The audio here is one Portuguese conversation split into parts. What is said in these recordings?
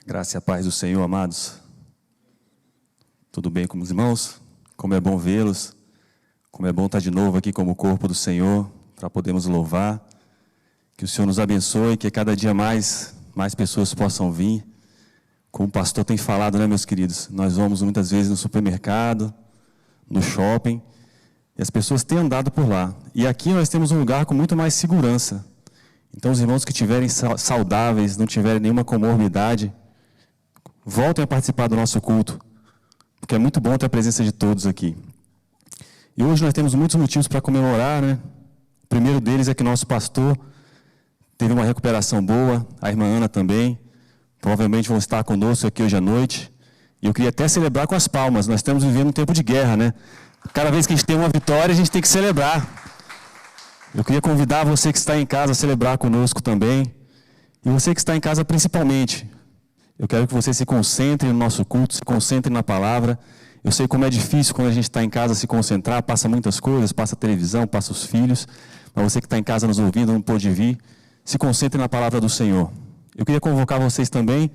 Graça e a paz do Senhor, amados. Tudo bem com os irmãos? Como é bom vê-los. Como é bom estar de novo aqui como corpo do Senhor, para podermos louvar. Que o Senhor nos abençoe, que cada dia mais pessoas possam vir. Como o pastor tem falado, né, meus queridos? Nós vamos muitas vezes no supermercado, no shopping, e as pessoas têm andado por lá. E aqui nós temos um lugar com muito mais segurança. Então, os irmãos que estiverem saudáveis, não tiverem nenhuma comorbidade, voltem a participar do nosso culto, porque é muito bom ter a presença de todos aqui. E hoje nós temos muitos motivos para comemorar, né? O primeiro deles é que nosso pastor teve uma recuperação boa, a irmã Ana também, provavelmente vão estar conosco aqui hoje à noite. E eu queria até celebrar com as palmas, nós estamos vivendo um tempo de guerra, né? Cada vez que a gente tem uma vitória, a gente tem que celebrar. Eu queria convidar você que está em casa a celebrar conosco também. E você que está em casa principalmente. Eu quero que você se concentre no nosso culto, se concentre na palavra. Eu sei como é difícil quando a gente está em casa se concentrar, passa muitas coisas, passa a televisão, passa os filhos. Mas você que está em casa nos ouvindo, não pôde vir, se concentre na palavra do Senhor. Eu queria convocar vocês também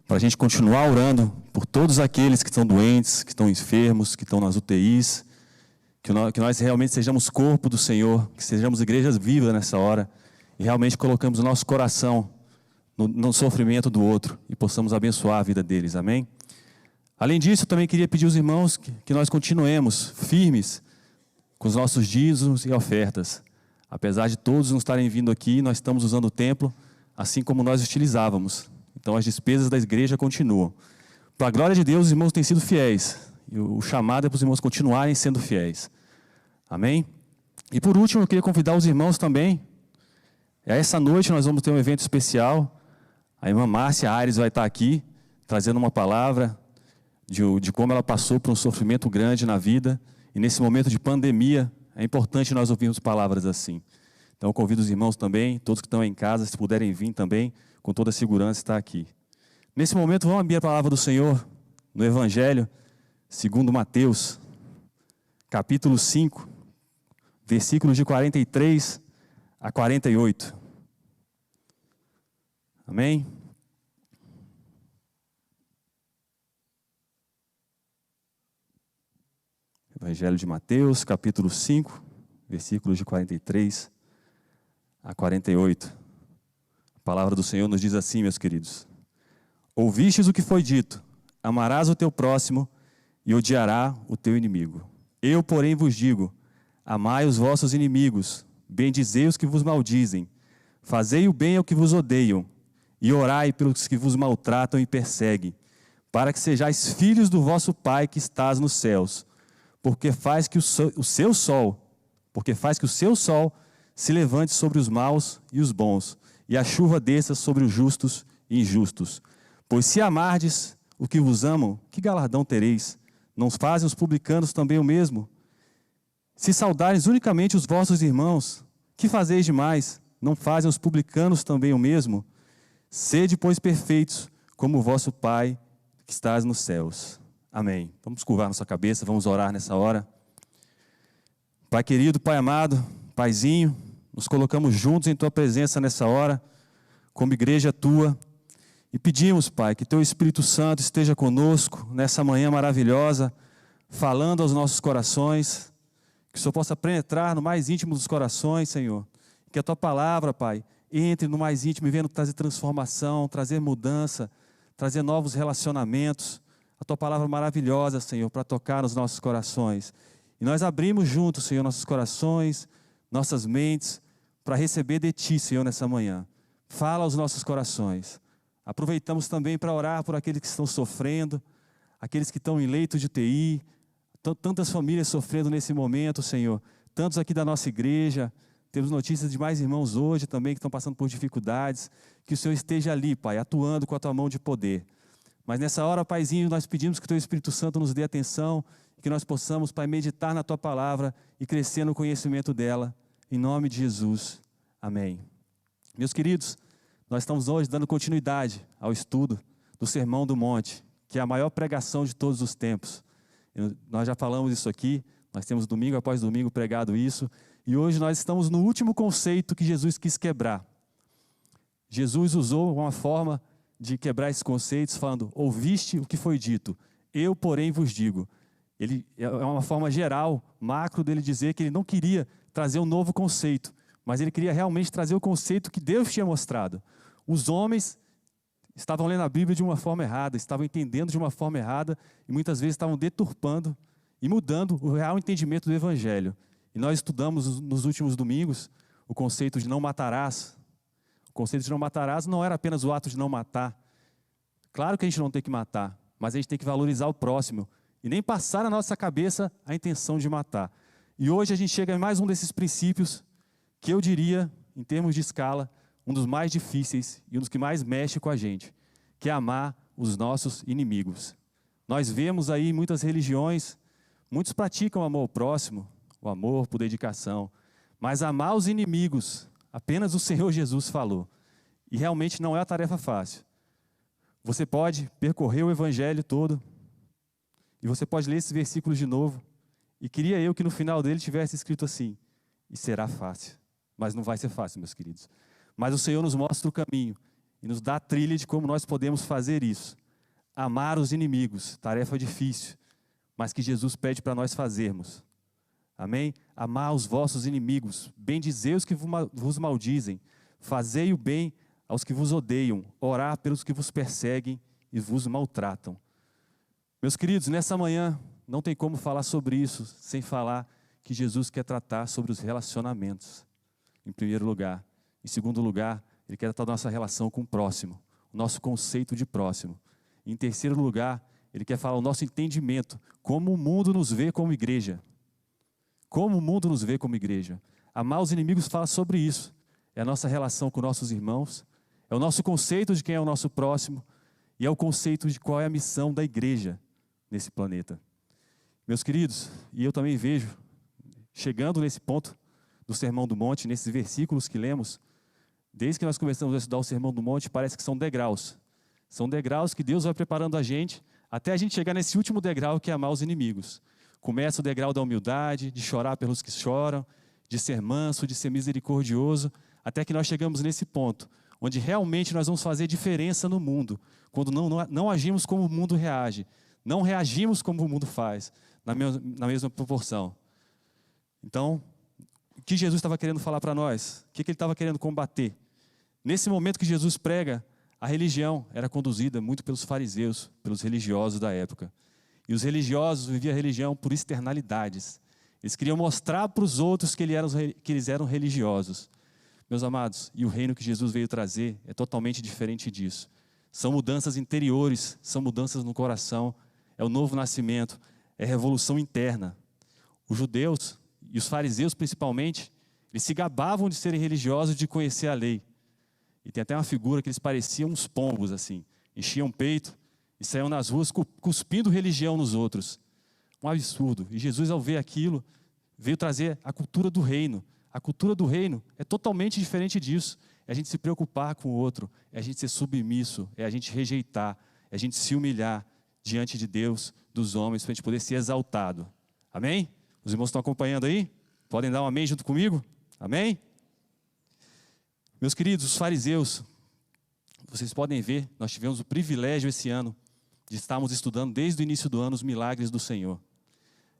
para a gente continuar orando por todos aqueles que estão doentes, que estão enfermos, que estão nas UTIs, que nós realmente sejamos corpo do Senhor, que sejamos igrejas vivas nessa hora e realmente colocamos o nosso coração no sofrimento do outro e possamos abençoar a vida deles, amém? Além disso, eu também queria pedir aos irmãos que nós continuemos firmes com os nossos dízimos e ofertas. Apesar de todos não estarem vindo aqui, nós estamos usando o templo assim como nós utilizávamos. Então as despesas da igreja continuam. Para a glória de Deus, os irmãos têm sido fiéis. E o chamado é para os irmãos continuarem sendo fiéis. Amém? E por último, eu queria convidar os irmãos também. Essa noite nós vamos ter um evento especial. A irmã Márcia Aires vai estar aqui, trazendo uma palavra de como ela passou por um sofrimento grande na vida. E nesse momento de pandemia, é importante nós ouvirmos palavras assim. Então eu convido os irmãos também, todos que estão em casa, se puderem vir também, com toda a segurança, estar aqui. Nesse momento, vamos abrir a palavra do Senhor no Evangelho, segundo Mateus, capítulo 5, versículos de 43 a 48. Amém? Evangelho de Mateus, capítulo 5, versículos de 43 a 48. A palavra do Senhor nos diz assim, meus queridos: Ouvistes o que foi dito, amarás o teu próximo e odiará o teu inimigo. Eu, porém, vos digo, amai os vossos inimigos, bendizei os que vos maldizem, fazei o bem ao que vos odeiam, e orai pelos que vos maltratam e perseguem, para que sejais filhos do vosso Pai que estás nos céus, porque faz que o seu sol se levante sobre os maus e os bons, e a chuva desça sobre os justos e injustos. Pois se amardes o que vos amam, que galardão tereis? Não fazem os publicanos também o mesmo? Se saudares unicamente os vossos irmãos, que fazeis demais? Não fazem os publicanos também o mesmo? Sede, pois, perfeitos, como o vosso Pai que estás nos céus. Amém. Vamos curvar nossa cabeça, vamos orar nessa hora. Pai querido, Pai amado, Paizinho, nos colocamos juntos em Tua presença nessa hora, como igreja Tua, e pedimos, Pai, que Teu Espírito Santo esteja conosco nessa manhã maravilhosa, falando aos nossos corações, que o Senhor possa penetrar no mais íntimo dos corações, Senhor, que a Tua palavra, Pai, entre no mais íntimo e venha trazer transformação, trazer mudança, trazer novos relacionamentos, a Tua palavra maravilhosa, Senhor, para tocar nos nossos corações. E nós abrimos juntos, Senhor, nossos corações, nossas mentes, para receber de Ti, Senhor, nessa manhã. Fala aos nossos corações. Aproveitamos também para orar por aqueles que estão sofrendo, aqueles que estão em leito de UTI, tantas famílias sofrendo nesse momento, Senhor, tantos aqui da nossa igreja. Temos notícias de mais irmãos hoje também que estão passando por dificuldades. Que o Senhor esteja ali, Pai, atuando com a Tua mão de poder. Mas nessa hora, Paizinho, nós pedimos que o Teu Espírito Santo nos dê atenção, que nós possamos, Pai, meditar na Tua palavra e crescer no conhecimento dela. Em nome de Jesus. Amém. Meus queridos, nós estamos hoje dando continuidade ao estudo do Sermão do Monte, que é a maior pregação de todos os tempos. Nós já falamos isso aqui, nós temos domingo após domingo pregado isso, e hoje nós estamos no último conceito que Jesus quis quebrar. Jesus usou uma forma de quebrar esses conceitos, falando: ouviste o que foi dito, eu, porém, vos digo. Ele é uma forma geral, macro, dele dizer que ele não queria trazer um novo conceito, mas ele queria realmente trazer o conceito que Deus tinha mostrado. Os homens estavam lendo a Bíblia de uma forma errada, estavam entendendo de uma forma errada e muitas vezes estavam deturpando e mudando o real entendimento do Evangelho. E nós estudamos nos últimos domingos o conceito de não matarás. O conceito de não matarás não era apenas o ato de não matar. Claro que a gente não tem que matar, mas a gente tem que valorizar o próximo e nem passar na nossa cabeça a intenção de matar. E hoje a gente chega em mais um desses princípios que eu diria, em termos de escala, um dos mais difíceis e um dos que mais mexe com a gente, que é amar os nossos inimigos. Nós vemos aí em muitas religiões, muitos praticam o amor ao próximo, o amor por dedicação, mas amar os inimigos, apenas o Senhor Jesus falou. E realmente não é uma tarefa fácil. Você pode percorrer o Evangelho todo, e você pode ler esses versículos de novo, e queria eu que no final dele tivesse escrito assim: e será fácil. Mas não vai ser fácil, meus queridos. Mas o Senhor nos mostra o caminho e nos dá a trilha de como nós podemos fazer isso. Amar os inimigos, tarefa difícil, mas que Jesus pede para nós fazermos. Amém? Amar os vossos inimigos, bendizei os que vos maldizem, fazei o bem aos que vos odeiam, orar pelos que vos perseguem e vos maltratam. Meus queridos, nessa manhã não tem como falar sobre isso sem falar que Jesus quer tratar sobre os relacionamentos, em primeiro lugar. Em segundo lugar, Ele quer tratar da nossa relação com o próximo, o nosso conceito de próximo. Em terceiro lugar, Ele quer falar o nosso entendimento, como o mundo nos vê como igreja. Como o mundo nos vê como igreja. Amar os inimigos fala sobre isso. É a nossa relação com nossos irmãos, é o nosso conceito de quem é o nosso próximo e é o conceito de qual é a missão da igreja nesse planeta. Meus queridos, e eu também vejo, chegando nesse ponto do Sermão do Monte, nesses versículos que lemos, desde que nós começamos a estudar o Sermão do Monte, parece que são degraus. São degraus que Deus vai preparando a gente, até a gente chegar nesse último degrau que é amar os inimigos. Começa o degrau da humildade, de chorar pelos que choram, de ser manso, de ser misericordioso, até que nós chegamos nesse ponto, onde realmente nós vamos fazer diferença no mundo, quando não agimos como o mundo reage, não reagimos como o mundo faz, na mesma proporção. Então, o que Jesus estava querendo falar para nós? O que ele estava querendo combater? Nesse momento que Jesus prega, a religião era conduzida muito pelos fariseus, pelos religiosos da época. E os religiosos viviam a religião por externalidades. Eles queriam mostrar para os outros que eles eram religiosos. Meus amados, e o reino que Jesus veio trazer é totalmente diferente disso. São mudanças interiores, são mudanças no coração, é o novo nascimento, é revolução interna. Os judeus e os fariseus principalmente, eles se gabavam de serem religiosos, de conhecer a lei. E tem até uma figura que eles pareciam uns pombos assim, enchiam o peito e saíam nas ruas cuspindo religião nos outros. Um absurdo. E Jesus, ao ver aquilo, veio trazer a cultura do reino. A cultura do reino é totalmente diferente disso. É a gente se preocupar com o outro, é a gente ser submisso, é a gente rejeitar, é a gente se humilhar diante de Deus, dos homens, para a gente poder ser exaltado. Amém? Os irmãos estão acompanhando aí? Podem dar um amém junto comigo? Amém? Meus queridos, os fariseus, vocês podem ver, nós tivemos o privilégio esse ano de estarmos estudando desde o início do ano os milagres do Senhor.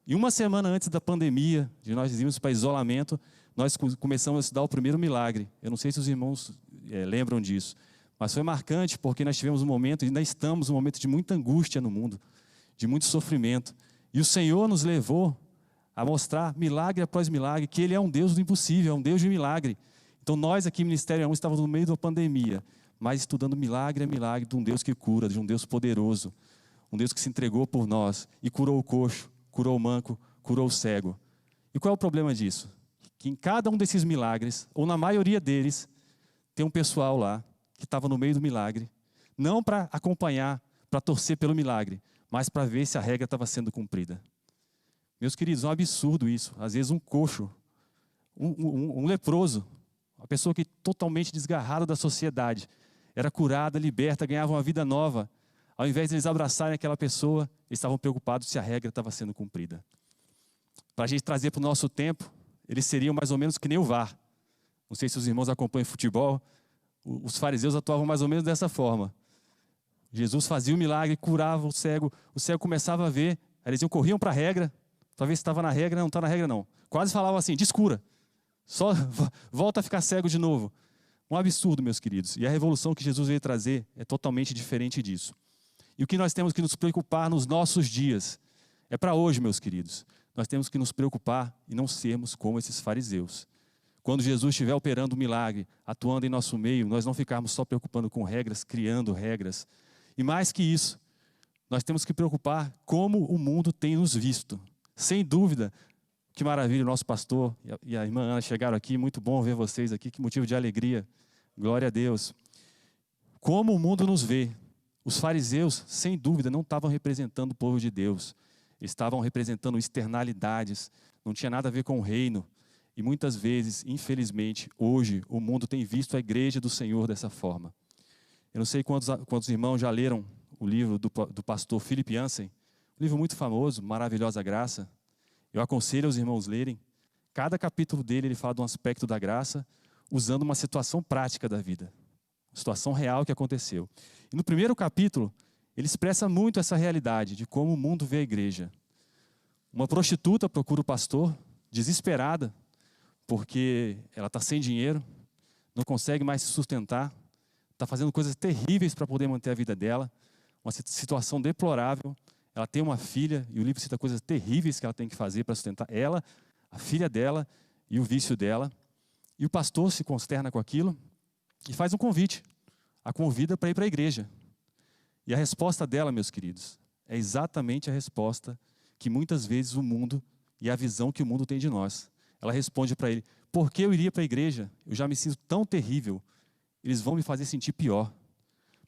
E uma semana antes da pandemia, de nós irmos para isolamento, nós começamos a estudar o primeiro milagre. Eu não sei se os irmãos lembram disso, mas foi marcante porque nós tivemos um momento, e ainda estamos num momento de muita angústia no mundo, de muito sofrimento. E o Senhor nos levou a mostrar, milagre após milagre, que Ele é um Deus do impossível, é um Deus de milagre. Então nós aqui, Ministério 1, estávamos no meio da pandemia, mas estudando milagre a milagre de um Deus que cura, de um Deus poderoso, um Deus que se entregou por nós e curou o coxo, curou o manco, curou o cego. E qual é o problema disso? Que em cada um desses milagres, ou na maioria deles, tem um pessoal lá que estava no meio do milagre, não para acompanhar, para torcer pelo milagre, mas para ver se a regra estava sendo cumprida. Meus queridos, é um absurdo isso. Às vezes um coxo, um leproso, uma pessoa que totalmente desgarrada da sociedade, era curada, liberta, ganhava uma vida nova. Ao invés de eles abraçarem aquela pessoa, eles estavam preocupados se a regra estava sendo cumprida. Para a gente trazer para o nosso tempo, eles seriam mais ou menos que nem o VAR. Não sei se os irmãos acompanham futebol, os fariseus atuavam mais ou menos dessa forma. Jesus fazia o milagre, curava o cego começava a ver, aí eles corriam para a regra, para ver se estava na regra, não está na regra não. Quase falavam assim, descura, só volta a ficar cego de novo. Um absurdo, meus queridos. E a revolução que Jesus veio trazer é totalmente diferente disso. E o que nós temos que nos preocupar nos nossos dias é para hoje, meus queridos. Nós temos que nos preocupar e não sermos como esses fariseus. Quando Jesus estiver operando um milagre, atuando em nosso meio, nós não ficarmos só preocupando com regras, criando regras. E mais que isso, nós temos que preocupar como o mundo tem nos visto. Sem dúvida, que maravilha, o nosso pastor e a irmã Ana chegaram aqui, muito bom ver vocês aqui, que motivo de alegria. Glória a Deus. Como o mundo nos vê. Os fariseus, sem dúvida, não estavam representando o povo de Deus. Estavam representando externalidades. Não tinha nada a ver com o reino. E muitas vezes, infelizmente, hoje, o mundo tem visto a igreja do Senhor dessa forma. Eu não sei quantos irmãos já leram o livro do pastor Philip Yancey. Um livro muito famoso, Maravilhosa Graça. Eu aconselho os irmãos lerem. Cada capítulo dele, ele fala de um aspecto da graça, usando uma situação prática da vida. Uma situação real que aconteceu. E no primeiro capítulo, ele expressa muito essa realidade de como o mundo vê a igreja. Uma prostituta procura o pastor, desesperada, porque ela está sem dinheiro, não consegue mais se sustentar, está fazendo coisas terríveis para poder manter a vida dela, uma situação deplorável. Ela tem uma filha, e o livro cita coisas terríveis que ela tem que fazer para sustentar ela, a filha dela e o vício dela. E o pastor se consterna com aquilo e faz um convite, a convida para ir para a igreja. E a resposta dela, meus queridos, é exatamente a resposta que muitas vezes o mundo e a visão que o mundo tem de nós. Ela responde para ele, por que eu iria para a igreja? Eu já me sinto tão terrível, eles vão me fazer sentir pior.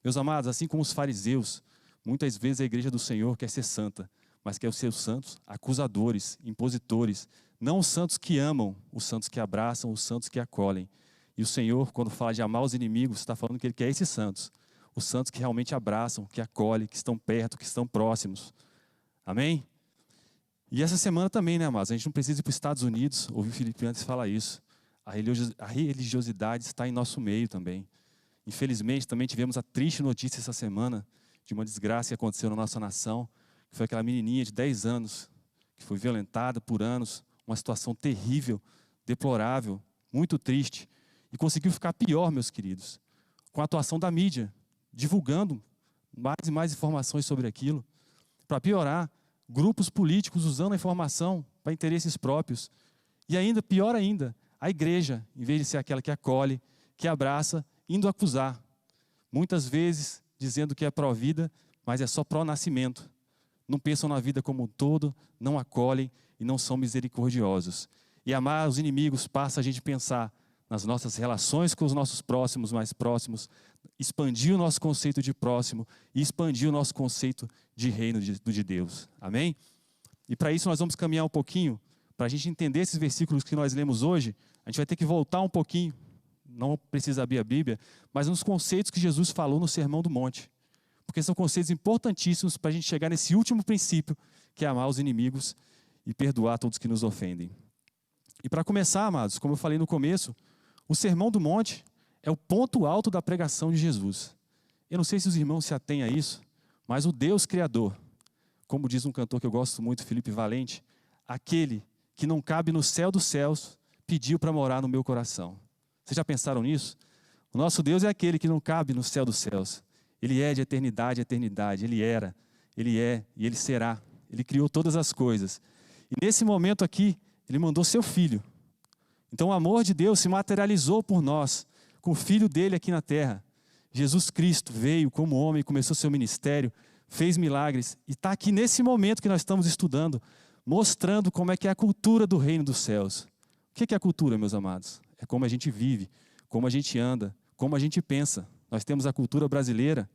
Meus amados, assim como os fariseus, muitas vezes a igreja do Senhor quer ser santa, mas quer os seus santos acusadores, impositores, não os santos que amam, os santos que abraçam, os santos que acolhem. E o Senhor, quando fala de amar os inimigos, está falando que Ele quer esses santos, os santos que realmente abraçam, que acolhem, que estão perto, que estão próximos. Amém? E essa semana também, né, amados? A gente não precisa ir para os Estados Unidos, ouvir o Filipe antes falar isso. A religiosidade está em nosso meio também. Infelizmente, também tivemos a triste notícia essa semana de uma desgraça que aconteceu na nossa nação, que foi aquela menininha de 10 anos, que foi violentada por anos, uma situação terrível, deplorável, muito triste, e conseguiu ficar pior, meus queridos, com a atuação da mídia, divulgando mais e mais informações sobre aquilo, para piorar, grupos políticos usando a informação para interesses próprios, e ainda, pior ainda, a igreja, em vez de ser aquela que acolhe, que abraça, indo acusar, muitas vezes dizendo que é pró-vida, mas é só pró-nascimento. Não pensam na vida como um todo, não acolhem e não são misericordiosos. E amar os inimigos passa a gente pensar nas nossas relações com os nossos próximos, mais próximos, expandir o nosso conceito de próximo e expandir o nosso conceito de reino de Deus. Amém? E para isso nós vamos caminhar um pouquinho, para a gente entender esses versículos que nós lemos hoje, a gente vai ter que voltar um pouquinho, não precisa abrir a Bíblia, mas nos conceitos que Jesus falou no Sermão do Monte. Porque são conceitos importantíssimos para a gente chegar nesse último princípio, que é amar os inimigos e perdoar todos que nos ofendem. E para começar, amados, como eu falei no começo, o Sermão do Monte é o ponto alto da pregação de Jesus. Eu não sei se os irmãos se atêm a isso, mas o Deus Criador, como diz um cantor que eu gosto muito, Felipe Valente, aquele que não cabe no céu dos céus, pediu para morar no meu coração. Vocês já pensaram nisso? O nosso Deus é aquele que não cabe no céu dos céus. Ele é de eternidade a eternidade. Ele era, Ele é e Ele será. Ele criou todas as coisas. E nesse momento aqui, Ele mandou seu Filho. Então o amor de Deus se materializou por nós, com o Filho dele aqui na terra. Jesus Cristo veio como homem, começou seu ministério, fez milagres. E está aqui nesse momento que nós estamos estudando, mostrando como é que é a cultura do reino dos céus. O que é a cultura, meus amados? É como a gente vive, como a gente anda, como a gente pensa. Nós temos a cultura brasileira.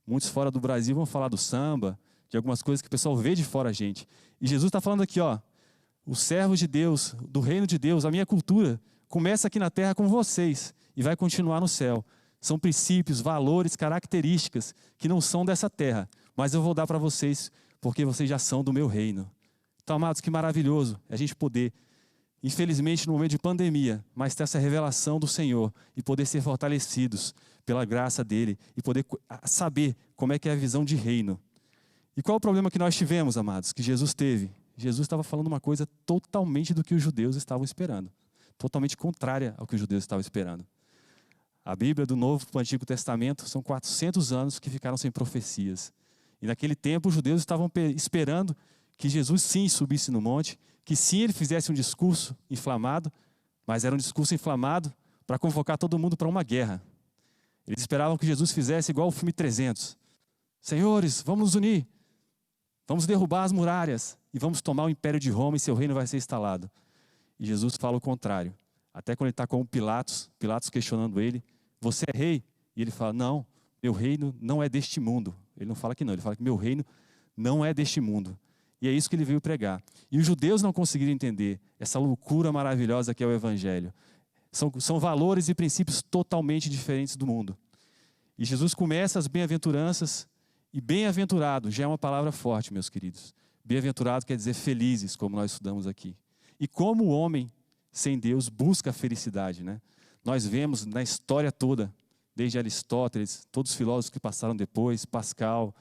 Muitos fora do Brasil vão falar do samba, de algumas coisas que o pessoal vê de fora a gente. E Jesus está falando aqui, ó, os servos de Deus, do reino de Deus, a minha cultura, começa aqui na terra com vocês e vai continuar no céu. São princípios, valores, características que não são dessa terra, mas eu vou dar para vocês porque vocês já são do meu reino. Então, amados, que maravilhoso a gente poder infelizmente no momento de pandemia, mas ter essa revelação do Senhor e poder ser fortalecidos pela graça dele e poder saber como é que é a visão de reino. E qual o problema que nós tivemos, amados, que Jesus teve? Jesus estava falando uma coisa totalmente do que os judeus estavam esperando, totalmente contrária ao que os judeus estavam esperando. A Bíblia do Novo para o Antigo Testamento são 400 anos que ficaram sem profecias. E naquele tempo os judeus estavam esperando que Jesus sim subisse no monte, que sim ele fizesse um discurso inflamado, mas era um discurso inflamado para convocar todo mundo para uma guerra. Eles esperavam que Jesus fizesse igual o filme 300. Senhores, vamos nos unir, vamos derrubar as muralhas e vamos tomar o império de Roma e seu reino vai ser instalado. E Jesus fala o contrário. Até quando ele está com Pilatos questionando ele, você é rei? E ele fala, não, meu reino não é deste mundo. Ele não fala que não, ele fala que meu reino não é deste mundo. E é isso que ele veio pregar. E os judeus não conseguiram entender essa loucura maravilhosa que é o Evangelho. São valores e princípios totalmente diferentes do mundo. E Jesus começa as bem-aventuranças, e bem-aventurado já é uma palavra forte, meus queridos. Bem-aventurado quer dizer felizes, como nós estudamos aqui. E como o homem sem Deus busca a felicidade, né? Nós vemos na história toda, desde Aristóteles, todos os filósofos que passaram depois, Pascal,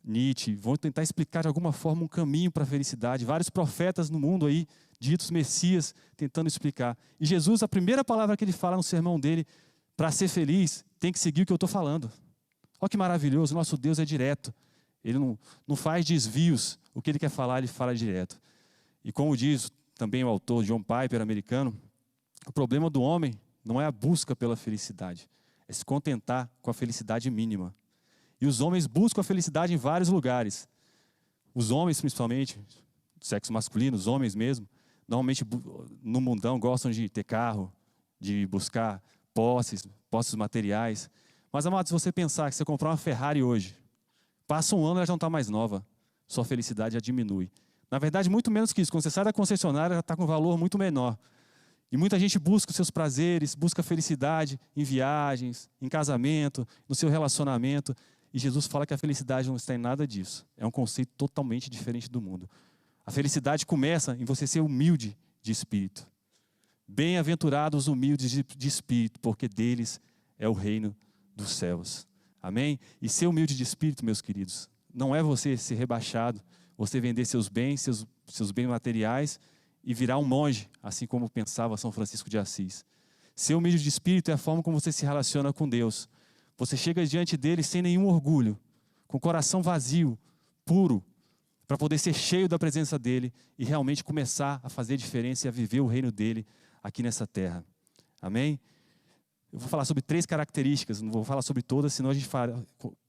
Nietzsche, vão tentar explicar de alguma forma um caminho para a felicidade. Vários profetas no mundo aí, ditos messias, tentando explicar. E Jesus, a primeira palavra que ele fala no sermão dele, para ser feliz, tem que seguir o que eu estou falando. Olha que maravilhoso, nosso Deus é direto. Ele não faz desvios, o que ele quer falar, ele fala direto. E como diz também o autor John Piper, americano, o problema do homem não é a busca pela felicidade, é se contentar com a felicidade mínima. E os homens buscam a felicidade em vários lugares. Os homens, principalmente, do sexo masculino, os homens mesmo, normalmente no mundão gostam de ter carro, de buscar posses materiais. Mas, amados, se você pensar que você comprar uma Ferrari hoje, passa um ano e ela já não está mais nova, sua felicidade já diminui. Na verdade, muito menos que isso. Quando você sai da concessionária, ela está com um valor muito menor. E muita gente busca os seus prazeres, busca felicidade em viagens, em casamento, no seu relacionamento. E Jesus fala que a felicidade não está em nada disso. É um conceito totalmente diferente do mundo. A felicidade começa em você ser humilde de espírito. Bem-aventurados os humildes de espírito, porque deles é o reino dos céus. Amém? E ser humilde de espírito, meus queridos, não é você ser rebaixado, você vender seus bens, seus bens materiais e virar um monge, assim como pensava São Francisco de Assis. Ser humilde de espírito é a forma como você se relaciona com Deus. Você chega diante dele sem nenhum orgulho, com o coração vazio, puro, para poder ser cheio da presença dele e realmente começar a fazer diferença e a viver o reino dele aqui nessa terra. Amém? Eu vou falar sobre 3 características, não vou falar sobre todas, senão a gente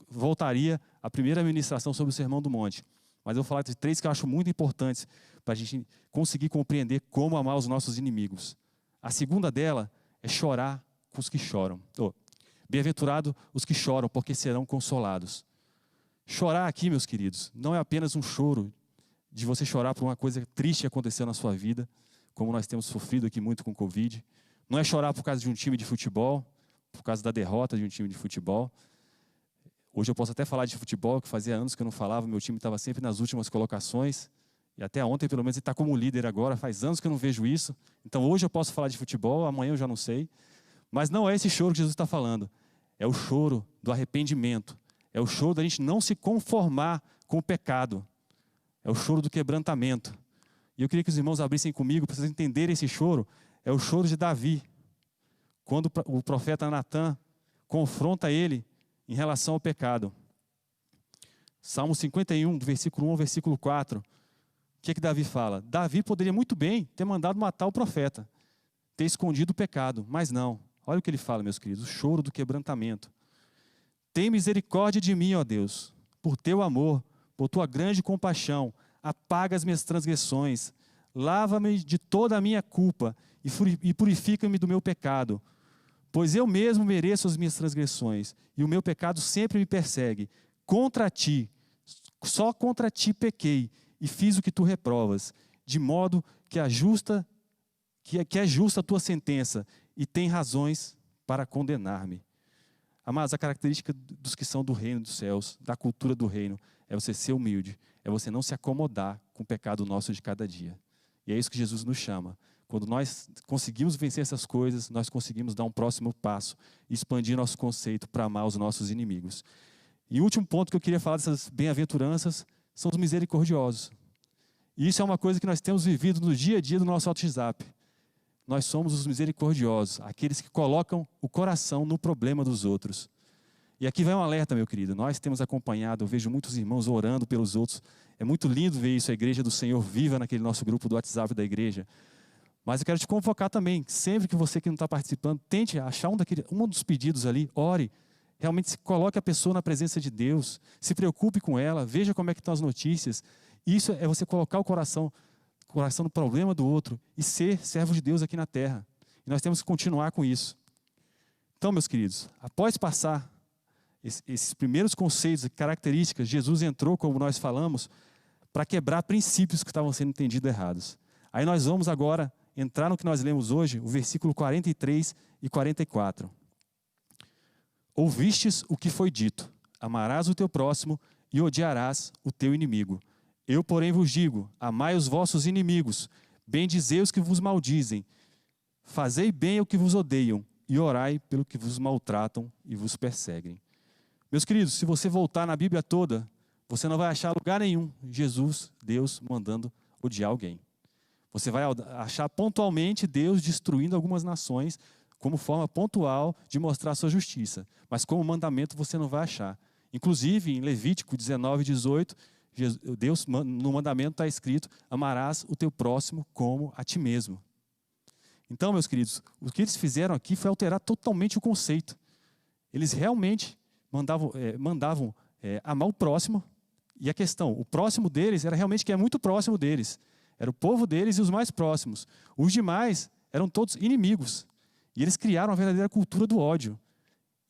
voltaria à primeira ministração sobre o Sermão do Monte. Mas eu vou falar de 3 que eu acho muito importantes para a gente conseguir compreender como amar os nossos inimigos. A segunda dela é chorar com os que choram. Bem-aventurado os que choram, porque serão consolados. Chorar aqui, meus queridos, não é apenas um choro de você chorar por uma coisa triste que aconteceu na sua vida, como nós temos sofrido aqui muito com o Covid. Não é chorar por causa de um time de futebol, por causa da derrota de um time de futebol. Hoje eu posso até falar de futebol, que fazia anos que eu não falava, meu time estava sempre nas últimas colocações. E até ontem, pelo menos, ele está como líder agora, faz anos que eu não vejo isso. Então hoje eu posso falar de futebol, amanhã eu já não sei. Mas não é esse choro que Jesus está falando. É o choro do arrependimento. É o choro da gente não se conformar com o pecado. É o choro do quebrantamento. E eu queria que os irmãos abrissem comigo para vocês entenderem esse choro. É o choro de Davi. Quando o profeta Natan confronta ele em relação ao pecado. Salmo 51, do versículo 1 ao versículo 4. O que Davi fala? Davi poderia muito bem ter mandado matar o profeta, ter escondido o pecado, mas não. Olha o que ele fala, meus queridos, o choro do quebrantamento. Tem misericórdia de mim, ó Deus, por teu amor, por tua grande compaixão, apaga as minhas transgressões, lava-me de toda a minha culpa e purifica-me do meu pecado. Pois eu mesmo mereço as minhas transgressões, e o meu pecado sempre me persegue. Contra ti, só contra ti pequei, e fiz o que tu reprovas, de modo que é justa a tua sentença, e tem razões para condenar-me. Amados, a característica dos que são do reino dos céus, da cultura do reino, é você ser humilde, é você não se acomodar com o pecado nosso de cada dia. E é isso que Jesus nos chama. Quando nós conseguimos vencer essas coisas, nós conseguimos dar um próximo passo e expandir nosso conceito para amar os nossos inimigos. E o último ponto que eu queria falar dessas bem-aventuranças são os misericordiosos. E isso é uma coisa que nós temos vivido no dia a dia do nosso WhatsApp. Nós somos os misericordiosos, aqueles que colocam o coração no problema dos outros. E aqui vai um alerta, meu querido. Nós temos acompanhado, eu vejo muitos irmãos orando pelos outros. É muito lindo ver isso, a igreja do Senhor viva naquele nosso grupo do WhatsApp da igreja. Mas eu quero te convocar também, sempre que você que não está participando, tente achar um dos pedidos ali, ore. Realmente se coloque a pessoa na presença de Deus, se preocupe com ela, veja como é que estão as notícias. Isso é você colocar o coração no problema do outro e ser servo de Deus aqui na terra. E nós temos que continuar com isso. Então, meus queridos, após passar esses primeiros conceitos e características, Jesus entrou, como nós falamos, para quebrar princípios que estavam sendo entendidos errados. Aí nós vamos agora entrar no que nós lemos hoje, o versículo 43 e 44. Ouvistes o que foi dito, amarás o teu próximo e odiarás o teu inimigo. Eu, porém, vos digo, amai os vossos inimigos, bendizei os que vos maldizem, fazei bem ao que vos odeiam e orai pelo que vos maltratam e vos perseguem. Meus queridos, se você voltar na Bíblia toda, você não vai achar lugar nenhum Jesus, Deus, mandando odiar alguém. Você vai achar pontualmente Deus destruindo algumas nações como forma pontual de mostrar a sua justiça. Mas como mandamento você não vai achar. Inclusive, em Levítico 19, 18, Deus, no mandamento está escrito, amarás o teu próximo como a ti mesmo. Então, meus queridos, o que eles fizeram aqui foi alterar totalmente o conceito. Eles realmente mandavam amar o próximo. E a questão, o próximo deles era realmente quem é muito próximo deles. Era o povo deles e os mais próximos. Os demais eram todos inimigos. E eles criaram uma verdadeira cultura do ódio.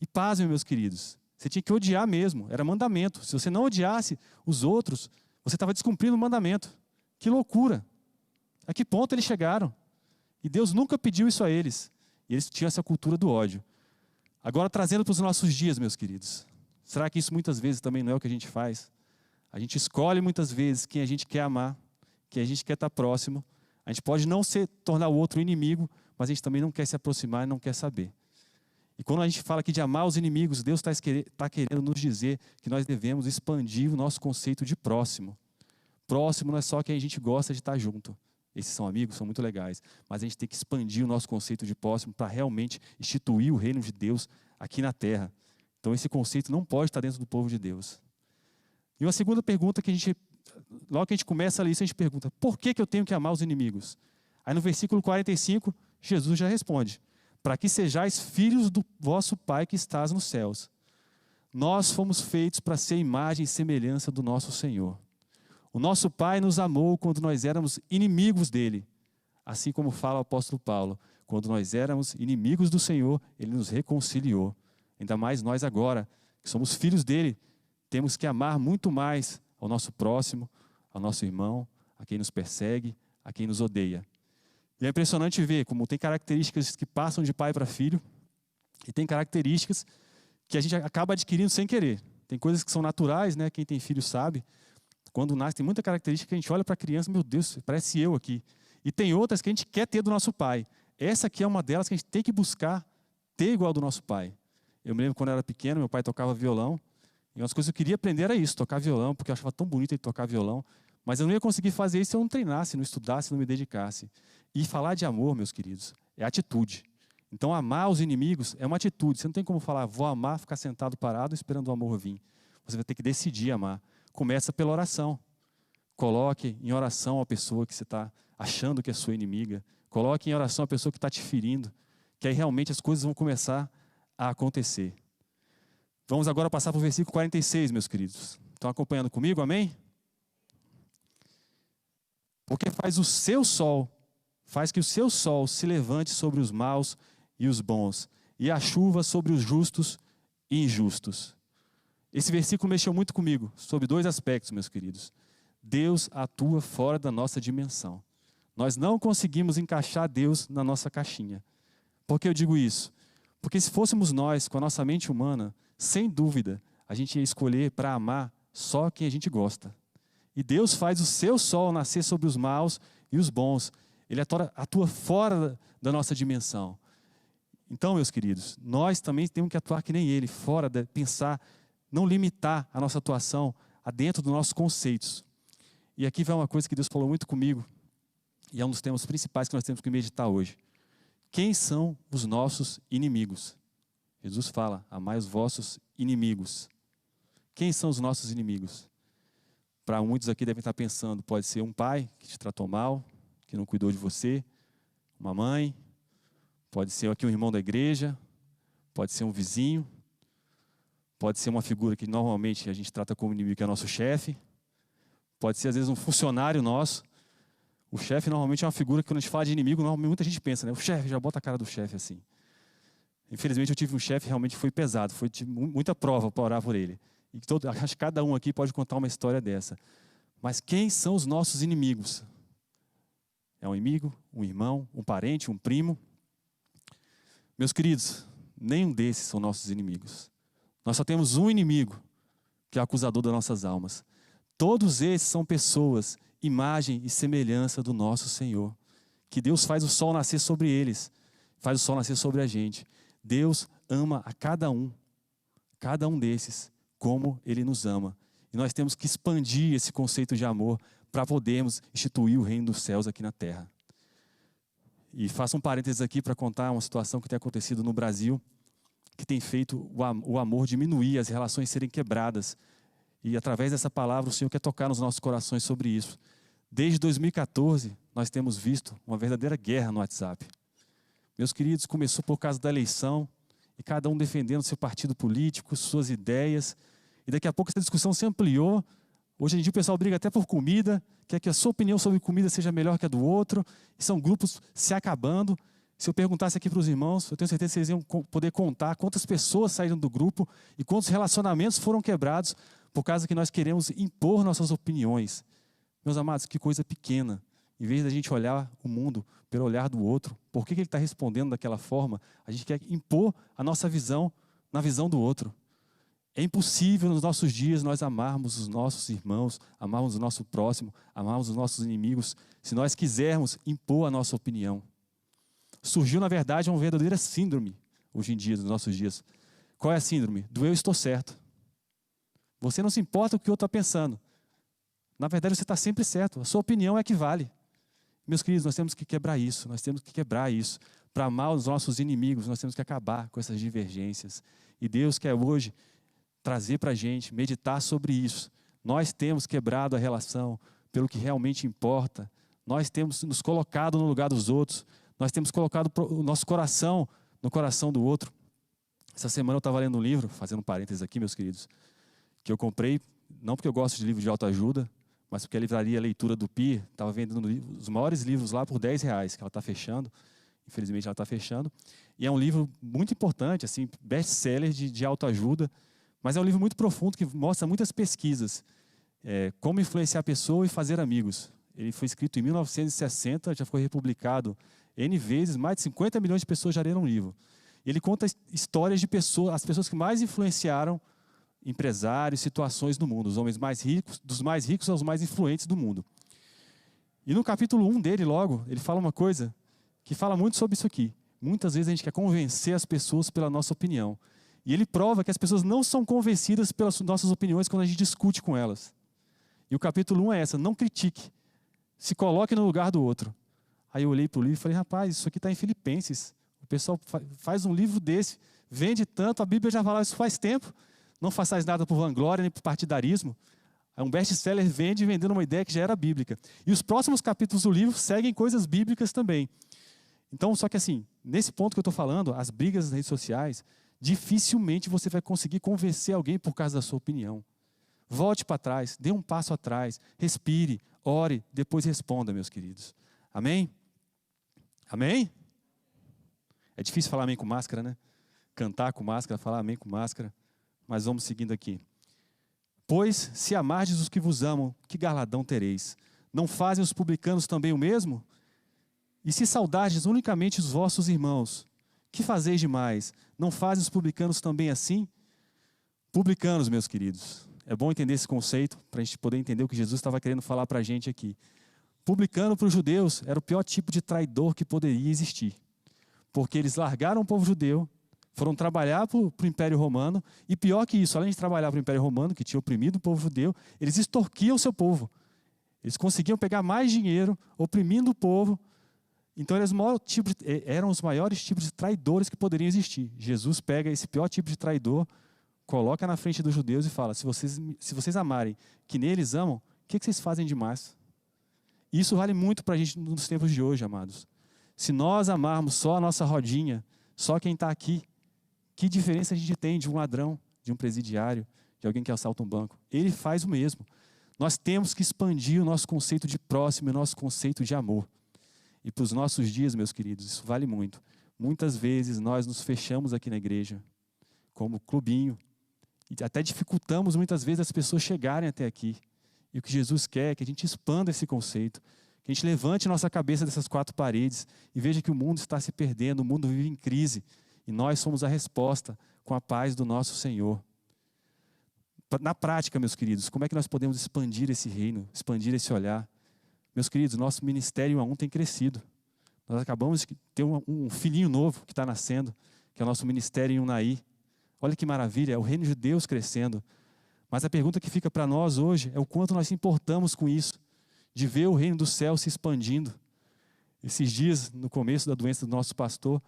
E pasmem, meus queridos, você tinha que odiar mesmo, era mandamento. Se você não odiasse os outros, você estava descumprindo o mandamento. Que loucura! A que ponto eles chegaram? E Deus nunca pediu isso a eles. E eles tinham essa cultura do ódio. Agora, trazendo para os nossos dias, meus queridos. Será que isso muitas vezes também não é o que a gente faz? A gente escolhe muitas vezes quem a gente quer amar, quem a gente quer estar próximo. A gente pode não tornar o outro inimigo, mas a gente também não quer se aproximar e não quer saber. E quando a gente fala aqui de amar os inimigos, Deus está querendo nos dizer que nós devemos expandir o nosso conceito de próximo. Próximo não é só quem a gente gosta de estar junto. Esses são amigos, são muito legais. Mas a gente tem que expandir o nosso conceito de próximo para realmente instituir o reino de Deus aqui na terra. Então esse conceito não pode estar dentro do povo de Deus. E uma segunda pergunta que logo que a gente começa a ler isso, a gente pergunta, por que eu tenho que amar os inimigos? Aí no versículo 45, Jesus já responde, para que sejais filhos do vosso Pai que estás nos céus. Nós fomos feitos para ser imagem e semelhança do nosso Senhor. O nosso Pai nos amou quando nós éramos inimigos dele. Assim como fala o apóstolo Paulo, quando nós éramos inimigos do Senhor, ele nos reconciliou. Ainda mais nós agora, que somos filhos dele, temos que amar muito mais ao nosso próximo, ao nosso irmão, a quem nos persegue, a quem nos odeia. E é impressionante ver como tem características que passam de pai para filho e tem características que a gente acaba adquirindo sem querer. Tem coisas que são naturais, né? Quem tem filho sabe. Quando nasce, tem muita característica que a gente olha para a criança, meu Deus, parece eu aqui. E tem outras que a gente quer ter do nosso pai. Essa aqui é uma delas que a gente tem que buscar ter igual do nosso pai. Eu me lembro quando eu era pequeno, meu pai tocava violão. E uma das coisas que eu queria aprender era isso, tocar violão, porque eu achava tão bonito ele tocar violão. Mas eu não ia conseguir fazer isso se eu não treinasse, não estudasse, não me dedicasse. E falar de amor, meus queridos, é atitude. Então, amar os inimigos é uma atitude. Você não tem como falar, vou amar, ficar sentado parado esperando o amor vir. Você vai ter que decidir amar. Começa pela oração. Coloque em oração a pessoa que você está achando que é sua inimiga. Coloque em oração a pessoa que está te ferindo. Que aí realmente as coisas vão começar a acontecer. Vamos agora passar para o versículo 46, meus queridos. Estão acompanhando comigo? Amém? Porque faz que o seu sol se levante sobre os maus e os bons, e a chuva sobre os justos e injustos. Esse versículo mexeu muito comigo, sobre dois aspectos, meus queridos. Deus atua fora da nossa dimensão. Nós não conseguimos encaixar Deus na nossa caixinha. Por que eu digo isso? Porque se fôssemos nós, com a nossa mente humana, sem dúvida, a gente ia escolher para amar só quem a gente gosta. E Deus faz o seu sol nascer sobre os maus e os bons. Ele atua fora da nossa dimensão. Então, meus queridos, nós também temos que atuar que nem ele, fora de pensar, não limitar a nossa atuação a dentro dos nossos conceitos. E aqui vai uma coisa que Deus falou muito comigo, e é um dos temas principais que nós temos que meditar hoje. Quem são os nossos inimigos? Jesus fala, amai os vossos inimigos. Quem são os nossos inimigos? Para muitos aqui devem estar pensando, pode ser um pai que te tratou mal, que não cuidou de você, uma mãe, pode ser aqui um irmão da igreja, pode ser um vizinho, pode ser uma figura que normalmente a gente trata como inimigo, que é nosso chefe, pode ser às vezes um funcionário nosso. O chefe normalmente é uma figura que quando a gente fala de inimigo, normalmente muita gente pensa, né? O chefe, já bota a cara do chefe assim. Infelizmente eu tive um chefe que realmente foi pesado, foi muita prova para orar por ele. E acho que cada um aqui pode contar uma história dessa. Mas quem são os nossos inimigos? É um amigo, um irmão, um parente, um primo? Meus queridos, nenhum desses são nossos inimigos. Nós só temos um inimigo, que é o acusador das nossas almas. Todos esses são pessoas, imagem e semelhança do nosso Senhor. Que Deus faz o sol nascer sobre eles, faz o sol nascer sobre a gente. Deus ama a cada um desses, como Ele nos ama. E nós temos que expandir esse conceito de amor para podermos instituir o reino dos céus aqui na terra. E faço um parênteses aqui para contar uma situação que tem acontecido no Brasil, que tem feito o amor diminuir, as relações serem quebradas. E através dessa palavra o Senhor quer tocar nos nossos corações sobre isso. Desde 2014, nós temos visto uma verdadeira guerra no WhatsApp. Meus queridos, começou por causa da eleição, e cada um defendendo seu partido político, suas ideias, e daqui a pouco essa discussão se ampliou. Hoje em dia o pessoal briga até por comida, quer que a sua opinião sobre comida seja melhor que a do outro, e são grupos se acabando. Se eu perguntasse aqui para os irmãos, eu tenho certeza que vocês iam poder contar quantas pessoas saíram do grupo e quantos relacionamentos foram quebrados por causa que nós queremos impor nossas opiniões. Meus amados, que coisa pequena. Em vez da gente olhar o mundo pelo olhar do outro, por que ele está respondendo daquela forma? A gente quer impor a nossa visão na visão do outro. É impossível nos nossos dias nós amarmos os nossos irmãos, amarmos o nosso próximo, amarmos os nossos inimigos, se nós quisermos impor a nossa opinião. Surgiu, na verdade, uma verdadeira síndrome, hoje em dia, nos nossos dias. Qual é a síndrome? Do eu estou certo. Você não se importa com o que o outro está pensando. Na verdade, você está sempre certo. A sua opinião é que vale. Meus queridos, nós temos que quebrar isso. Nós temos que quebrar isso. Para amar os nossos inimigos, nós temos que acabar com essas divergências. E Deus quer hoje trazer para a gente, meditar sobre isso. Nós temos quebrado a relação pelo que realmente importa. Nós temos nos colocado no lugar dos outros. Nós temos colocado o nosso coração no coração do outro. Essa semana eu estava lendo um livro, fazendo um parênteses aqui, meus queridos, que eu comprei, não porque eu gosto de livro de autoajuda, mas porque a livraria Leitura do Pi estava vendendo os maiores livros lá por R$10, que ela está fechando. Infelizmente ela está fechando. E é um livro muito importante, assim, best-seller de autoajuda, mas é um livro muito profundo que mostra muitas pesquisas. Como influenciar a pessoa e fazer amigos. Ele foi escrito em 1960, já foi republicado N vezes, mais de 50 milhões de pessoas já leram o livro. Ele conta histórias de pessoas, as pessoas que mais influenciaram empresários, situações no mundo, os homens mais ricos, dos mais ricos aos mais influentes do mundo. E no capítulo 1 dele, logo, ele fala uma coisa que fala muito sobre isso aqui. Muitas vezes a gente quer convencer as pessoas pela nossa opinião. E ele prova que as pessoas não são convencidas pelas nossas opiniões quando a gente discute com elas. E o capítulo 1 é essa, não critique, se coloque no lugar do outro. Aí eu olhei para o livro e falei, rapaz, isso aqui está em Filipenses. O pessoal faz um livro desse, vende tanto, a Bíblia já fala isso faz tempo. Não façais nada por vanglória nem por partidarismo. É um best-seller vendendo uma ideia que já era bíblica. E os próximos capítulos do livro seguem coisas bíblicas também. Então, só que assim, nesse ponto que eu estou falando, as brigas nas redes sociais, dificilmente você vai conseguir convencer alguém por causa da sua opinião. Volte para trás, dê um passo atrás, respire, ore, depois responda, meus queridos. Amém? Amém? É difícil falar amém com máscara, né? Cantar com máscara, falar amém com máscara. Mas vamos seguindo aqui. Pois, se amardes os que vos amam, que galardão tereis? Não fazem os publicanos também o mesmo? E se saudardes unicamente os vossos irmãos, que fazeis demais? Não fazem os publicanos também assim? Publicanos, meus queridos. É bom entender esse conceito, para a gente poder entender o que Jesus estava querendo falar para a gente aqui. Publicano para os judeus era o pior tipo de traidor que poderia existir. Porque eles largaram o povo judeu, foram trabalhar para o Império Romano, e pior que isso, além de trabalhar para o Império Romano, que tinha oprimido o povo judeu, eles extorquiam o seu povo. Eles conseguiam pegar mais dinheiro, oprimindo o povo. Então eram os maiores tipos de traidores que poderiam existir. Jesus pega esse pior tipo de traidor, coloca na frente dos judeus e fala: se vocês amarem que neles amam, o que vocês fazem demais? Isso vale muito para a gente nos tempos de hoje, amados. Se nós amarmos só a nossa rodinha, só quem está aqui, que diferença a gente tem de um ladrão, de um presidiário, de alguém que assalta um banco? Ele faz o mesmo. Nós temos que expandir o nosso conceito de próximo e o nosso conceito de amor. E para os nossos dias, meus queridos, isso vale muito. Muitas vezes nós nos fechamos aqui na igreja, como clubinho, e até dificultamos muitas vezes as pessoas chegarem até aqui. E o que Jesus quer é que a gente expanda esse conceito, que a gente levante nossa cabeça dessas quatro paredes e veja que o mundo está se perdendo, o mundo vive em crise, e nós somos a resposta com a paz do nosso Senhor. Na prática, meus queridos, como é que nós podemos expandir esse reino, expandir esse olhar? Meus queridos, nosso ministério 1 a 1 tem crescido. Nós acabamos de ter um filhinho novo que está nascendo, que é o nosso ministério em Unai. Olha que maravilha, é o reino de Deus crescendo. Mas a pergunta que fica para nós hoje é o quanto nós se importamos com isso, de ver o reino do céu se expandindo. Esses dias, no começo da doença do nosso pastor,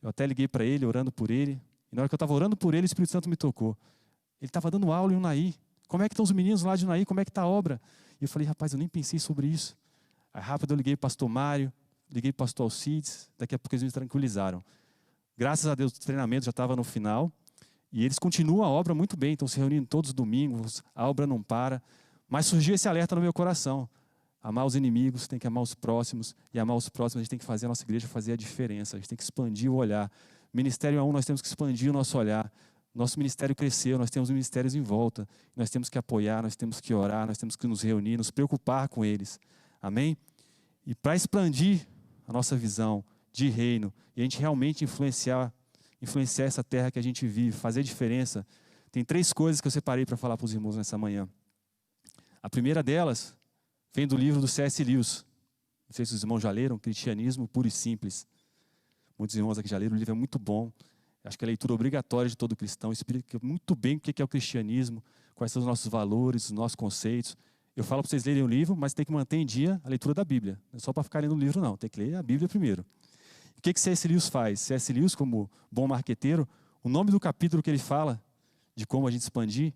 eu até liguei para ele, orando por ele, e na hora que eu estava orando por ele, o Espírito Santo me tocou. Ele estava dando aula em Unai. Como é que estão os meninos lá de Unai? Como é que está a obra? E eu falei: rapaz, eu nem pensei sobre isso. Aí rápido eu liguei para o pastor Mário, liguei para o pastor Alcides, daqui a pouco eles me tranquilizaram. Graças a Deus o treinamento já estava no final, e eles continuam a obra muito bem, estão se reunindo todos os domingos, a obra não para. Mas surgiu esse alerta no meu coração: amar os inimigos, tem que amar os próximos, e amar os próximos a gente tem que fazer a nossa igreja fazer a diferença, a gente tem que expandir o olhar. Ministério A1 nós temos que expandir o nosso olhar. Nosso ministério cresceu, nós temos ministérios em volta, nós temos que apoiar, nós temos que orar, nós temos que nos reunir, nos preocupar com eles. Amém? E para expandir a nossa visão de reino e a gente realmente influenciar essa terra que a gente vive, fazer diferença, tem 3 coisas que eu separei para falar para os irmãos nessa manhã. A primeira delas vem do livro do C.S. Lewis. Não sei se os irmãos já leram, Cristianismo Puro e Simples. Muitos irmãos aqui já leram, o livro é muito bom. Acho que é a leitura obrigatória de todo cristão, explica muito bem o que é o cristianismo, quais são os nossos valores, os nossos conceitos. Eu falo para vocês lerem o livro, mas tem que manter em dia a leitura da Bíblia. Não é só para ficar lendo o livro, não. Tem que ler a Bíblia primeiro. O que C.S. Lewis faz? C.S. Lewis, como bom marqueteiro, o nome do capítulo que ele fala de como a gente expandir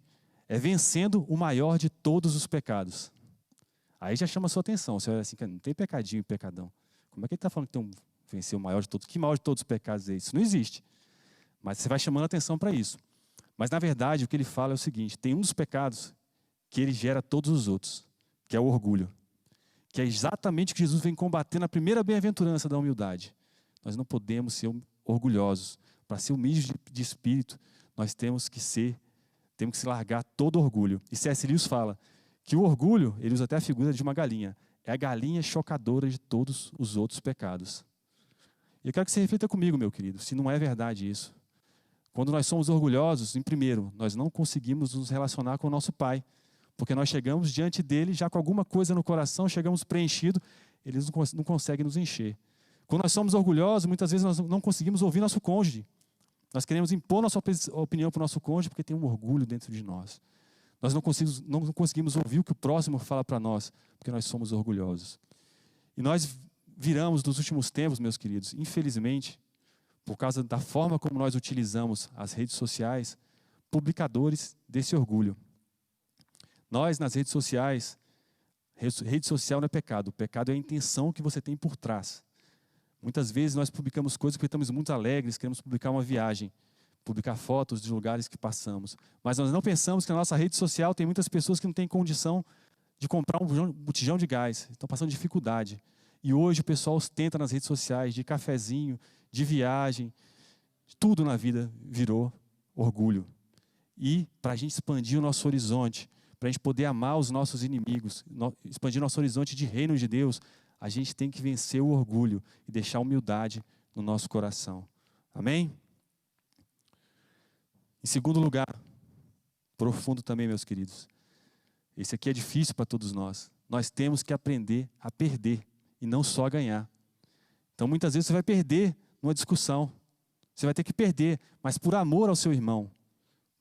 é Vencendo o Maior de Todos os Pecados. Aí já chama a sua atenção. Você olha assim, não tem pecadinho e pecadão. Como é que ele está falando que tem vencer o maior de todos? Que maior de todos os pecados é isso? Não existe. Mas você vai chamando a atenção para isso. Mas, na verdade, o que ele fala é o seguinte: tem um dos pecados que ele gera todos os outros, que é o orgulho. Que é exatamente o que Jesus vem combater na primeira bem-aventurança da humildade. Nós não podemos ser orgulhosos. Para ser humildes de espírito, nós temos que se largar todo orgulho. E C.S. Lewis fala que o orgulho, ele usa até a figura de uma galinha, é a galinha chocadora de todos os outros pecados. E eu quero que você reflita comigo, meu querido, se não é verdade isso. Quando nós somos orgulhosos, em primeiro, nós não conseguimos nos relacionar com o nosso Pai, porque nós chegamos diante dele já com alguma coisa no coração, chegamos preenchido, ele não consegue nos encher. Quando nós somos orgulhosos, muitas vezes nós não conseguimos ouvir nosso cônjuge. Nós queremos impor nossa opinião para o nosso cônjuge porque tem um orgulho dentro de nós. Nós não conseguimos ouvir o que o próximo fala para nós, porque nós somos orgulhosos. E nós viramos nos últimos tempos, meus queridos, infelizmente, por causa da forma como nós utilizamos as redes sociais, publicadores desse orgulho. Nós, nas redes sociais, rede social não é pecado, o pecado é a intenção que você tem por trás. Muitas vezes nós publicamos coisas porque estamos muito alegres, queremos publicar uma viagem, publicar fotos de lugares que passamos. Mas nós não pensamos que na nossa rede social tem muitas pessoas que não têm condição de comprar um botijão de gás, estão passando dificuldade. E hoje o pessoal ostenta nas redes sociais de cafezinho, de viagem, tudo na vida virou orgulho. E para a gente expandir o nosso horizonte, para a gente poder amar os nossos inimigos, expandir nosso horizonte de reino de Deus, a gente tem que vencer o orgulho e deixar a humildade no nosso coração. Amém? Em segundo lugar, profundo também, meus queridos, esse aqui é difícil para todos nós. nós temos que aprender a perder e não só a ganhar. Então muitas vezes você vai perder numa discussão, você vai ter que perder, mas por amor ao seu irmão,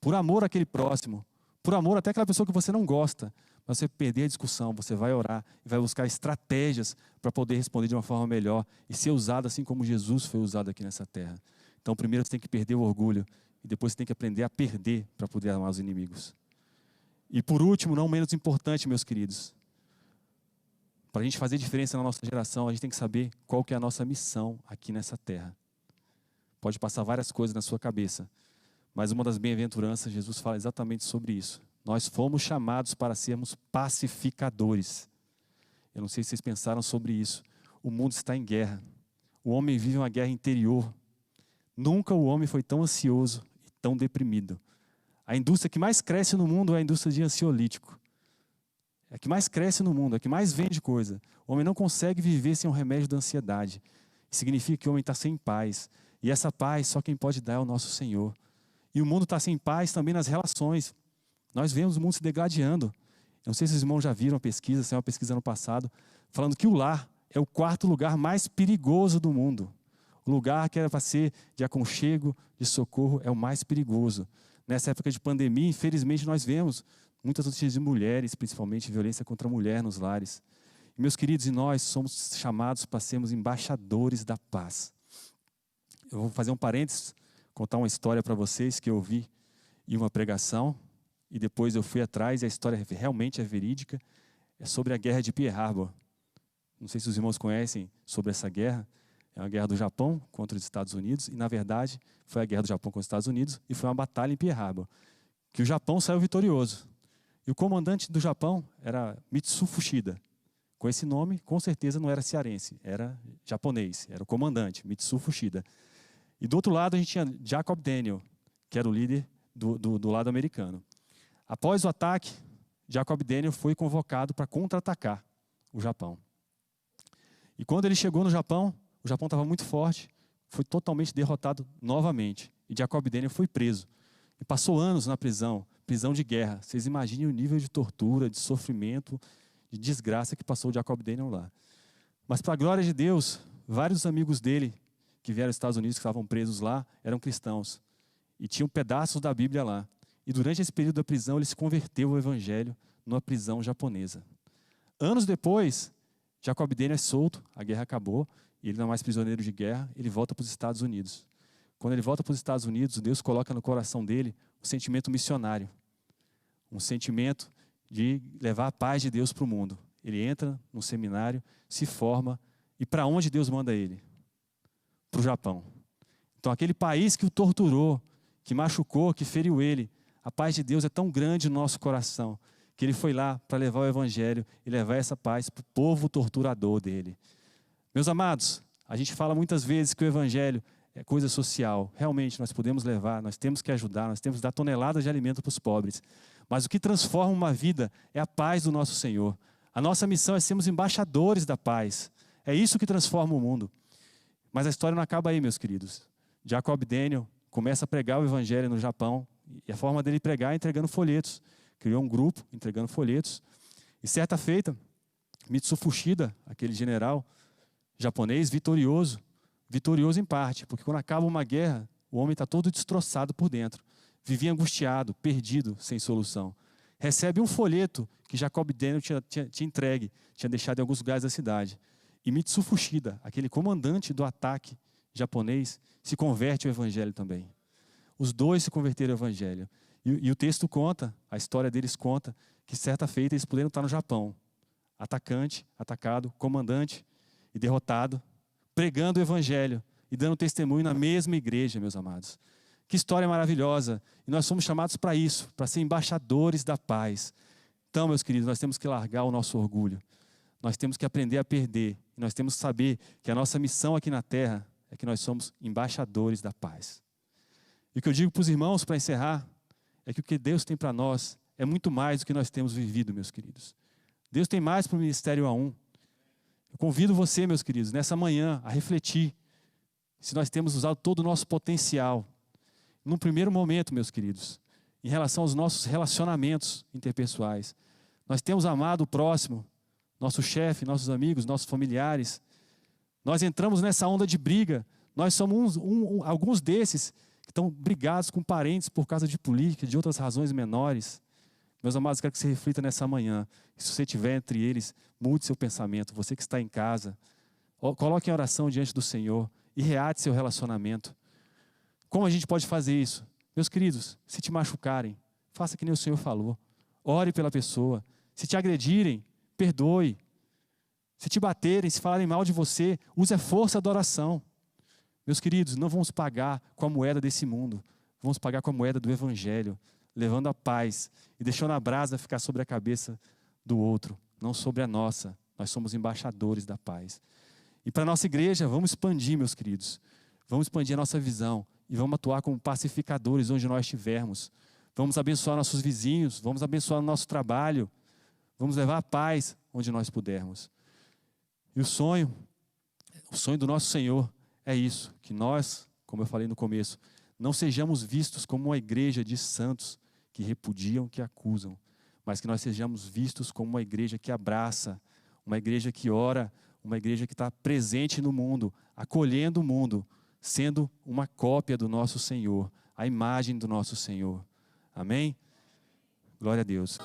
por amor àquele próximo, por amor até àquela pessoa que você não gosta, mas você perder a discussão, você vai orar e vai buscar estratégias para poder responder de uma forma melhor e ser usado assim como Jesus foi usado aqui nessa terra. Então primeiro você tem que perder o orgulho e depois você tem que aprender a perder para poder amar os inimigos. E por último, não menos importante, meus queridos, para a gente fazer diferença na nossa geração, a gente tem que saber qual que é a nossa missão aqui nessa terra. Pode passar várias coisas na sua cabeça, mas uma das bem-aventuranças, Jesus fala exatamente sobre isso. Nós fomos chamados para sermos pacificadores. Eu não sei se vocês pensaram sobre isso. O mundo está em guerra. O homem vive uma guerra interior. Nunca o homem foi tão ansioso e tão deprimido. A indústria que mais cresce no mundo é a indústria de ansiolítico. É a que mais cresce no mundo, é a que mais vende coisa. O homem não consegue viver sem um remédio da ansiedade. Significa que o homem está sem paz. E essa paz só quem pode dar é o nosso Senhor. E o mundo está sem paz também nas relações. Nós vemos o mundo se degradando. Eu não sei se os irmãos já viram a pesquisa, saiu uma pesquisa ano passado, falando que o lar é o quarto lugar mais perigoso do mundo. O lugar que era para ser de aconchego, de socorro, é o mais perigoso. Nessa época de pandemia, infelizmente, nós vemos muitas notícias de mulheres, principalmente violência contra a mulher nos lares. E, meus queridos, e nós somos chamados para sermos embaixadores da paz. Eu vou fazer um parênteses, contar uma história para vocês que eu ouvi em uma pregação, e depois eu fui atrás, e a história realmente é verídica, é sobre a guerra de Pearl Harbor. Não sei se os irmãos conhecem sobre essa guerra. É uma guerra do Japão contra os Estados Unidos, e na verdade foi a guerra do Japão contra os Estados Unidos, e foi uma batalha em Pearl Harbor, que o Japão saiu vitorioso. E o comandante do Japão era Mitsu Fuchida. Com esse nome, com certeza não era cearense, era japonês, era o comandante, Mitsu Fuchida. E do outro lado a gente tinha Jacob Daniel, que era o líder do lado americano. Após o ataque, Jacob Daniel foi convocado para contra-atacar o Japão. E quando ele chegou no Japão, o Japão estava muito forte, foi totalmente derrotado novamente. E Jacob Daniel foi preso. E passou anos na prisão de guerra. Vocês imaginem o nível de tortura, de sofrimento, de desgraça que passou o Jacob Daniel lá. Mas, para a glória de Deus, vários amigos dele que vieram dos Estados Unidos, que estavam presos lá, eram cristãos. E tinham pedaços da Bíblia lá. E durante esse período da prisão, ele se converteu ao Evangelho numa prisão japonesa. Anos depois, Jacob Daniel é solto, a guerra acabou, e ele não é mais prisioneiro de guerra, ele volta para os Estados Unidos. Quando ele volta para os Estados Unidos, Deus coloca no coração dele um sentimento missionário. Um sentimento de levar a paz de Deus para o mundo. Ele entra no seminário, se forma, e para onde Deus manda ele? Para o Japão. Então aquele país que o torturou, que machucou, que feriu ele, a paz de Deus é tão grande no nosso coração, que ele foi lá para levar o Evangelho e levar essa paz para o povo torturador dele. Meus amados, a gente fala muitas vezes que o Evangelho é coisa social. Realmente, nós podemos levar, nós temos que ajudar, nós temos que dar toneladas de alimento para os pobres. Mas o que transforma uma vida é a paz do nosso Senhor. A nossa missão é sermos embaixadores da paz. É isso que transforma o mundo. Mas a história não acaba aí, meus queridos. Jacob Daniel começa a pregar o Evangelho no Japão. E a forma dele pregar é entregando folhetos. Criou um grupo entregando folhetos. E certa feita, Mitsu Fuchida, aquele general japonês, vitorioso em parte, porque quando acaba uma guerra, o homem está todo destroçado por dentro, vivia angustiado, perdido, sem solução. Recebe um folheto que Jacob Daniel tinha entregue, tinha deixado em alguns lugares da cidade. E Mitsu Fuchida, aquele comandante do ataque japonês, se converte ao Evangelho também. Os dois se converteram ao Evangelho. E o texto conta, a história deles conta, que certa feita eles puderam estar no Japão. Atacante, atacado, comandante e derrotado, pregando o Evangelho e dando testemunho na mesma igreja, meus amados. Que história maravilhosa. E nós somos chamados para isso, para ser embaixadores da paz. Então, meus queridos, nós temos que largar o nosso orgulho. Nós temos que aprender a perder. E nós temos que saber que a nossa missão aqui na terra é que nós somos embaixadores da paz. E o que eu digo para os irmãos, para encerrar, é que o que Deus tem para nós é muito mais do que nós temos vivido, meus queridos. Deus tem mais para o Ministério A1. Eu convido você, meus queridos, nessa manhã a refletir se nós temos usado todo o nosso potencial. Num primeiro momento, meus queridos, em relação aos nossos relacionamentos interpessoais. Nós temos amado o próximo nosso chefe, nossos amigos, nossos familiares. Nós entramos nessa onda de briga. Nós somos alguns desses que estão brigados com parentes por causa de política, de outras razões menores. Meus amados, quero que você reflita nessa manhã. E se você estiver entre eles, mude seu pensamento. Você que está em casa, coloque em oração diante do Senhor e reate seu relacionamento. Como a gente pode fazer isso? Meus queridos, se te machucarem, faça que nem o Senhor falou. Ore pela pessoa. Se te agredirem, perdoe. Se te baterem, se falarem mal de você, use a força da oração. Meus queridos, não vamos pagar com a moeda desse mundo. Vamos pagar com a moeda do Evangelho, levando a paz e deixando a brasa ficar sobre a cabeça do outro, não sobre a nossa. Nós somos embaixadores da paz. E para a nossa igreja, vamos expandir, meus queridos. Vamos expandir a nossa visão e vamos atuar como pacificadores onde nós estivermos. Vamos abençoar nossos vizinhos, vamos abençoar o nosso trabalho, vamos levar a paz onde nós pudermos. E o sonho do nosso Senhor é isso, que nós, como eu falei no começo, não sejamos vistos como uma igreja de santos que repudiam, que acusam, mas que nós sejamos vistos como uma igreja que abraça, uma igreja que ora, uma igreja que está presente no mundo, acolhendo o mundo, sendo uma cópia do nosso Senhor, a imagem do nosso Senhor. Amém? Glória a Deus.